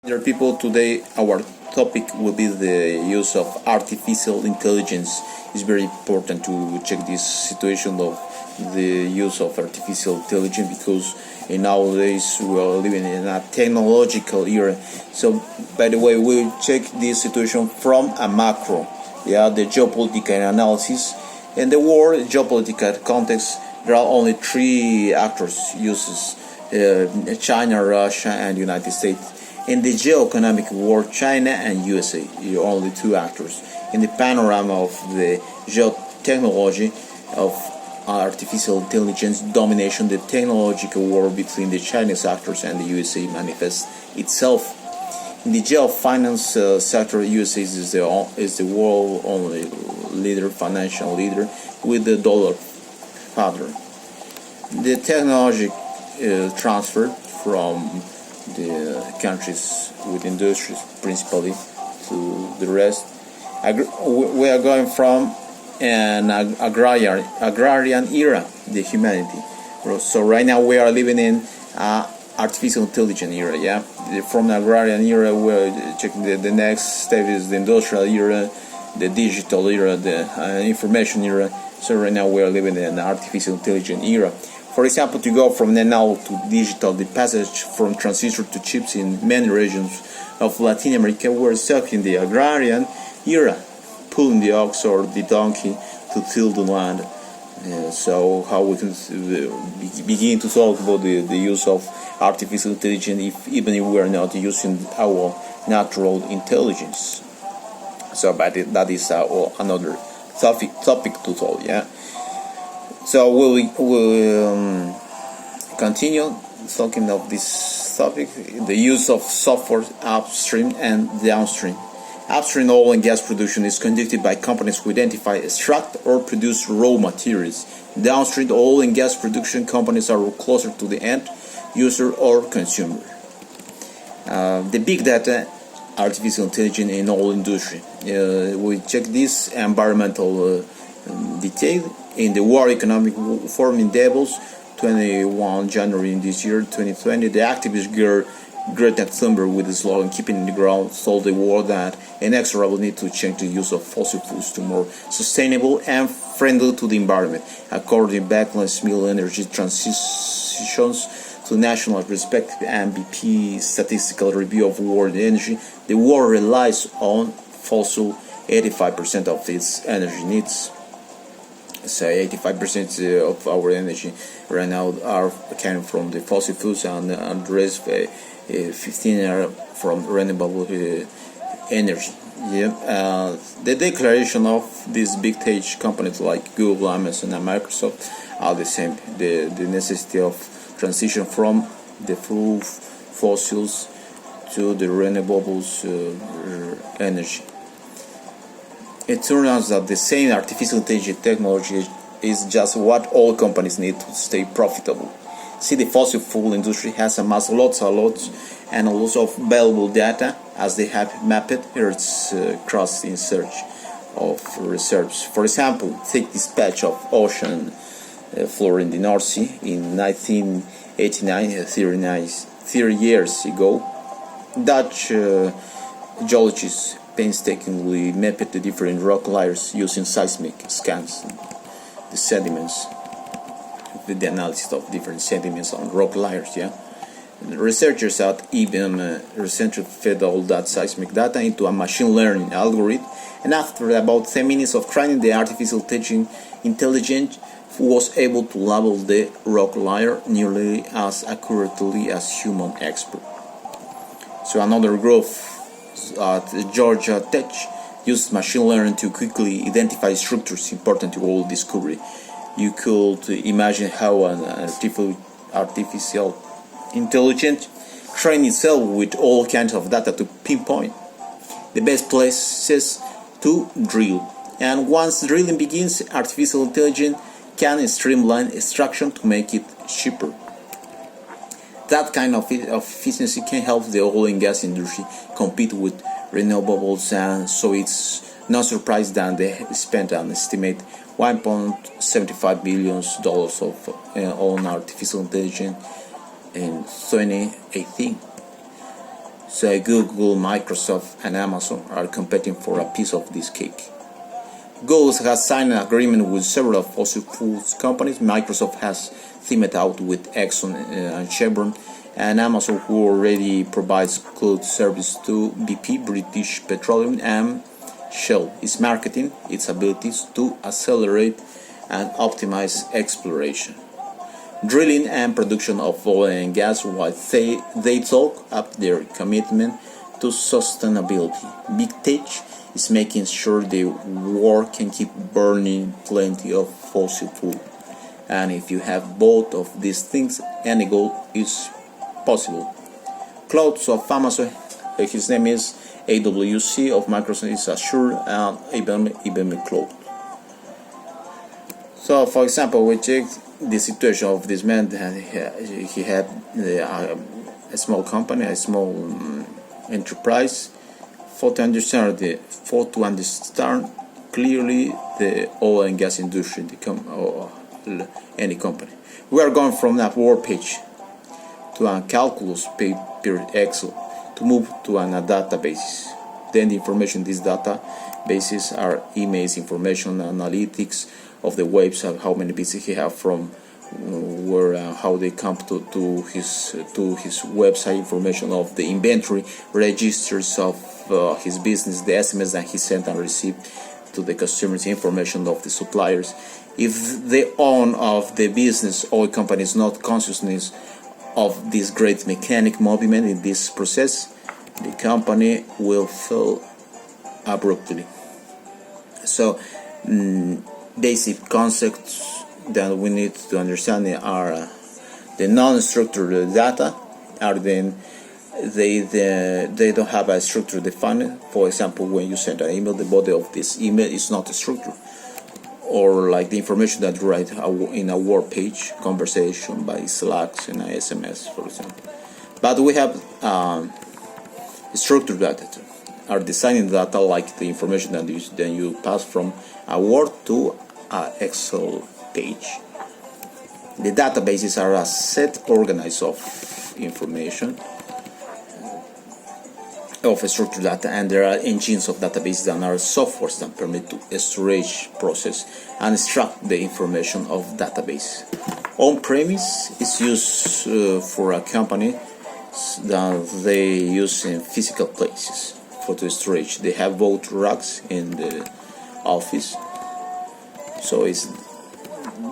Dear people, today our topic will be the use of artificial intelligence. It's very important to check this situation of the use of artificial intelligence because nowadays we are living in a technological era. So, by the way, we'll check this situation from a macro, the geopolitical analysis. In the world geopolitical context, there are only three actors uses: China, Russia, and United States. In the geo-economic world, China and USA are only two actors. In the panorama of the geotechnology of artificial intelligence domination, the technological war between the Chinese actors and the USA manifests itself. In the geo-finance sector, USA is the world only financial leader with the dollar father. The technology transfer from the countries with industries principally to the rest. We are going from an agrarian era, the humanity. So right now we are living in artificial intelligence era. From the agrarian era, we're checking the next step is the industrial era, the digital era, the information era. So right now we are living in an artificial intelligence era. For example, to go from analog to digital, the passage from transistor to chips in many regions of Latin America were stuck in the agrarian era, pulling the ox or the donkey to till the land. So how we can begin to talk about the use of artificial intelligence even if we are not using our natural intelligence. So but that is another topic to talk, So we'll continue talking of this topic, the use of software upstream and downstream. Upstream oil and gas production is conducted by companies who identify, extract, or produce raw materials. Downstream oil and gas production companies are closer to the end user or consumer. The big data, artificial intelligence in oil industry. We check this environmental detail. In the World Economic Forum in Davos, 21 January in this year, 2020, the activist girl Greta Thunberg, with the slogan "Keeping in the Ground," told the world that inexorable need to change the use of fossil fuels to more sustainable and friendly to the environment. According to Backlash Mill Energy Transitions to National Perspective and BP Statistical Review of World Energy, the world relies on fossil 85% of its energy needs. So 85% of our energy right now are coming from the fossil fuels, and the rest 15 are from renewable energy. The declaration of these big tech companies like Google, Amazon, and Microsoft are the same. The necessity of transition from the fossils to the renewables energy. It turns out that the same artificial intelligence technology is just what all companies need to stay profitable. See, the fossil fuel industry has amassed lots and lots of valuable data as they have mapped Earth's crust in search of reserves. For example, take this patch of ocean floor in the North Sea. In 1989, 30 years ago, Dutch geologists painstakingly mapped the different rock layers using seismic scans, the sediments, with the analysis of different sediments on rock layers. And the researchers at IBM recently fed all that seismic data into a machine learning algorithm, and after about 10 minutes of training, the artificial intelligence was able to label the rock layer nearly as accurately as human expert. So another group at Georgia Tech used machine learning to quickly identify structures important to oil discovery. You could imagine how an artificial intelligence trained itself with all kinds of data to pinpoint the best places to drill. And once drilling begins, artificial intelligence can streamline extraction to make it cheaper. That kind of efficiency can help the oil and gas industry compete with renewables, and so it's no surprise that they spent an estimated $1.75 billion on artificial intelligence in 2018. So Google, Microsoft, and Amazon are competing for a piece of this cake. Google has signed an agreement with several fossil fuels companies. Microsoft has teamed out with Exxon and Chevron, and Amazon, who already provides cloud service to BP, British Petroleum, and Shell, is marketing its abilities to accelerate and optimize exploration, drilling, and production of oil and gas, while they talk up their commitment to sustainability. Big Tech is making sure the world can keep burning plenty of fossil fuel. And if you have both of these things, any goal is possible. Clouds of Amazon, his name is AWC, of Microsoft is Azure, and IBM Cloud. So, for example, we check the situation of this man. He had a small company, a small enterprise. For to understand clearly the oil and gas industry, or any company. We are going from that word page to a calculus per Excel to move to a database. Then the information, these databases are emails, information, analytics of the website, how many visits he have from where, how they come to his website, information of the inventory, registers of his business, the SMS that he sent and received to the customers, information of the suppliers. If the owner of the business oil company is not consciousness of this great mechanic movement in this process, the company will fail abruptly. So basic concepts that we need to understand are the non-structured data are then they don't have a structure defined. For example, when you send an email, the body of this email is not a structure, or like the information that you write in a word page, conversation by Slack and SMS, for example. But we have structured data too. Are designing data like the information that you pass from a Word to an Excel page. The databases are a set organized of information of structured data, and there are engines of databases that are softwares that permit to storage, process, and extract the information of database. On-premise is used for a company that they use in physical places for the storage. They have both racks in the office, so it's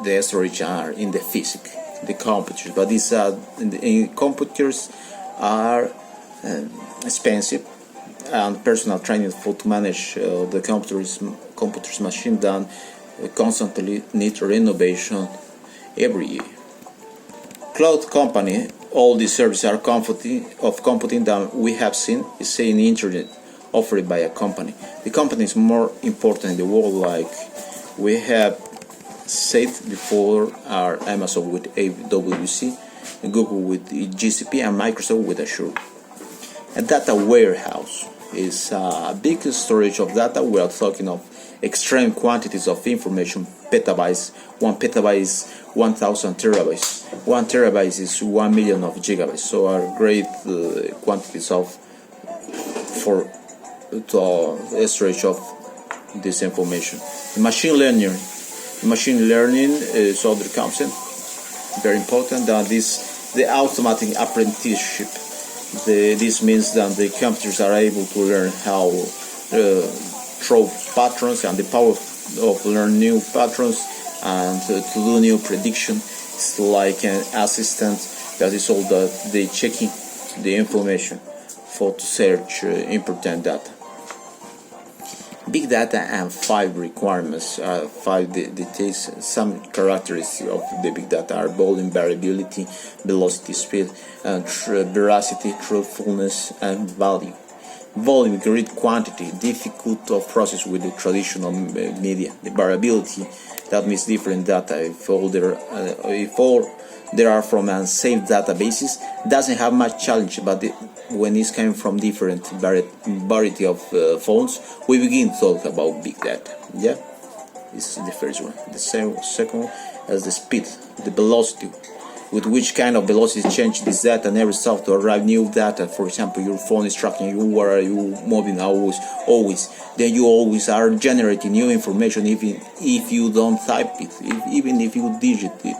the storage are in the physical, the computers. But these computers are expensive, and personal training to manage the computers machine done constantly need renovation every year. Cloud company, all these services are computing that we have seen is saying internet offered by a company. The company is more important in the world, like we have said before, are Amazon with AWC, Google with GCP, and Microsoft with Azure. A data warehouse is a big storage of data. We are talking of extreme quantities of information, petabytes. 1 petabyte is 1,000 terabytes. 1 terabyte is 1 million of gigabytes. So are great quantities of for storage of this information. Machine learning is other concept, very important. That is the automatic apprenticeship. This means that the computers are able to learn how throw patterns, and the power of learn new patterns and to do new prediction. It's like an assistant that is all that they checking the information for to search important data. Big data and 5 requirements, 5 details. Some characteristics of the big data are volume, variability, velocity, speed, and veracity, truthfulness, and value. Volume, great quantity, difficult to process with the traditional media. The variability, that means different data. If all there are from unsafe databases, doesn't have much challenge, but when it's coming from different variety of phones, we begin to talk about big data. Yeah, this is the first one. The second one is the speed, the velocity. with which kind of velocity change this data and every stuff to arrive new data. For example, your phone is tracking you, where are you moving always. Then you always are generating new information, even if you don't type it, even if you digit it.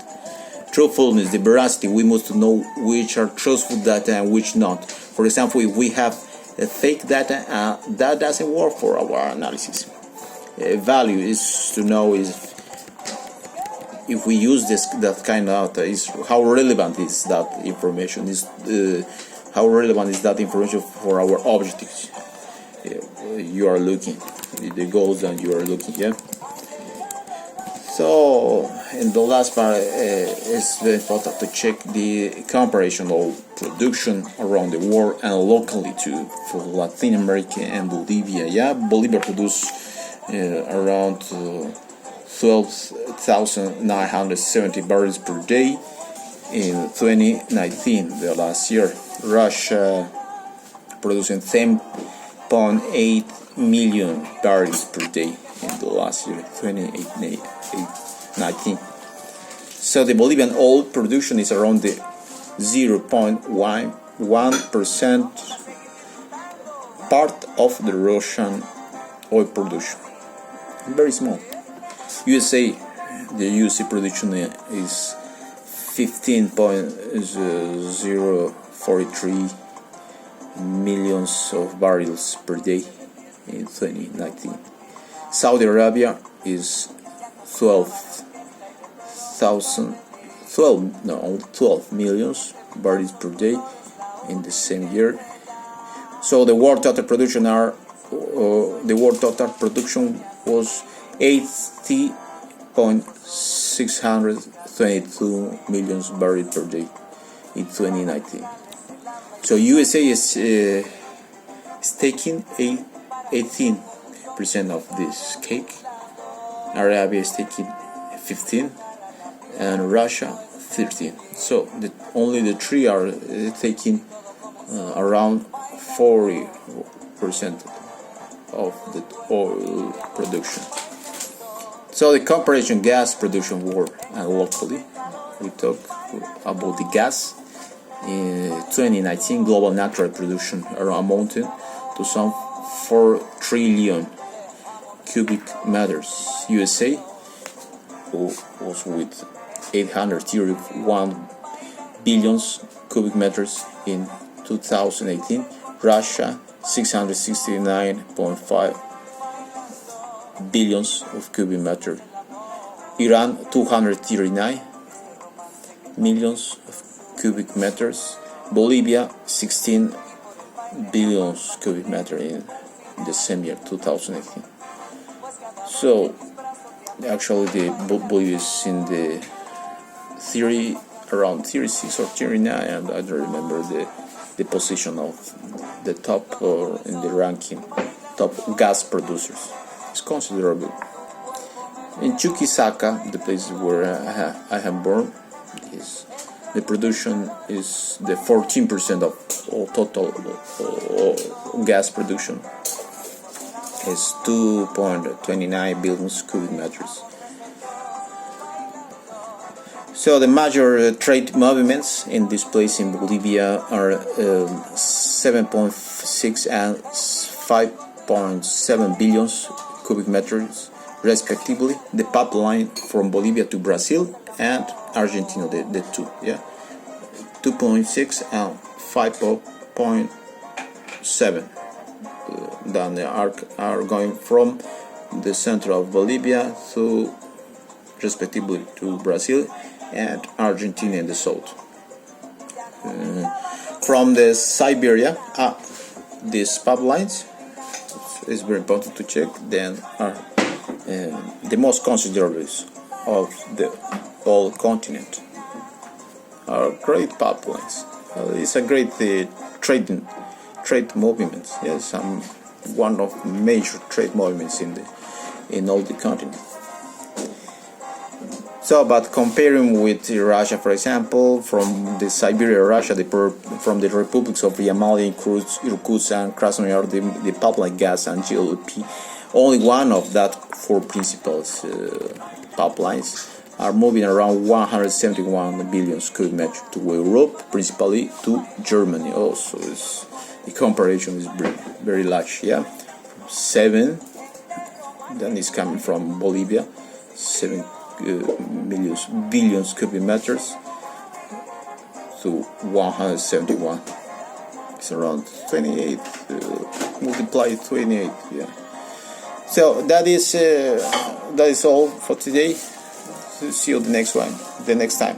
Truthfulness, the veracity, we must know which are truthful data and which not. For example, if we have fake data, that doesn't work for our analysis. Value is to know if we use that kind of data, is how relevant is that information, how relevant is that information for our objectives you are looking, the goals that you are looking. Yeah. So, in the last part, it's very important to check the comparison of production around the world and locally too, for Latin America and Bolivia. Yeah, Bolivia produced around 12,970 barrels per day in 2019, the last year. Russia producing 10.8 million barrels per day in the last year, 2019. So the Bolivian oil production is around the 0.1% part of the Russian oil production. Very small. USA, the USA production is 15.043 millions of barrels per day in 2019. Saudi Arabia is 12 millions barrels per day in the same year. So the world total production was 80.622 millions barrels per day in 2019. So USA is taking 18% of this cake. Arabia is taking 15%, and Russia 13%. So only the three are taking around 40% of the oil production. So the comparison gas production world and locally, we talk about the gas. In 2019, global natural production amounted to some 4 trillion cubic meters. USA was with 831 billion cubic meters in 2018. Russia 669.5 billions of cubic meters. Iran 239 millions of cubic meters. Bolivia 16 billions cubic meters in the same year, 2018. So actually the Bolivia is in the around 36 or 39, and I don't remember the position of the top or in the ranking top gas producers. It's considerable. In Chuquisaca, the place where I am born, the production is the 14% of all total gas production is 2.29 billion cubic meters. So the major trade movements in this place in Bolivia are 7.6 and 5.7 billion cubic meters respectively. The pipeline from Bolivia to Brazil and Argentina, the two, 2.6 and 5.7. Then they are going from the center of Bolivia to respectively to Brazil and Argentina in the south. From the Siberia, these pipelines is very important to check. Then are the most considerable of the whole continent are great pipelines. It's a great trade movement. Yes, one of major trade movements in all the continent. So, but comparing with Russia, for example, from the Siberia, Russia, from the republics of Yamal, Irkutsk, and Krasnoyar, the pipeline gas and GLP, only one of that four principal pipelines are moving around 171 billion cubic meters to Europe, principally to Germany. Also, the comparison is very large. Yeah, 7. Then it's coming from Bolivia, 7 billion cubic meters to 171. It's around 28. Multiply 28. Yeah. So that is all for today. See you the next time.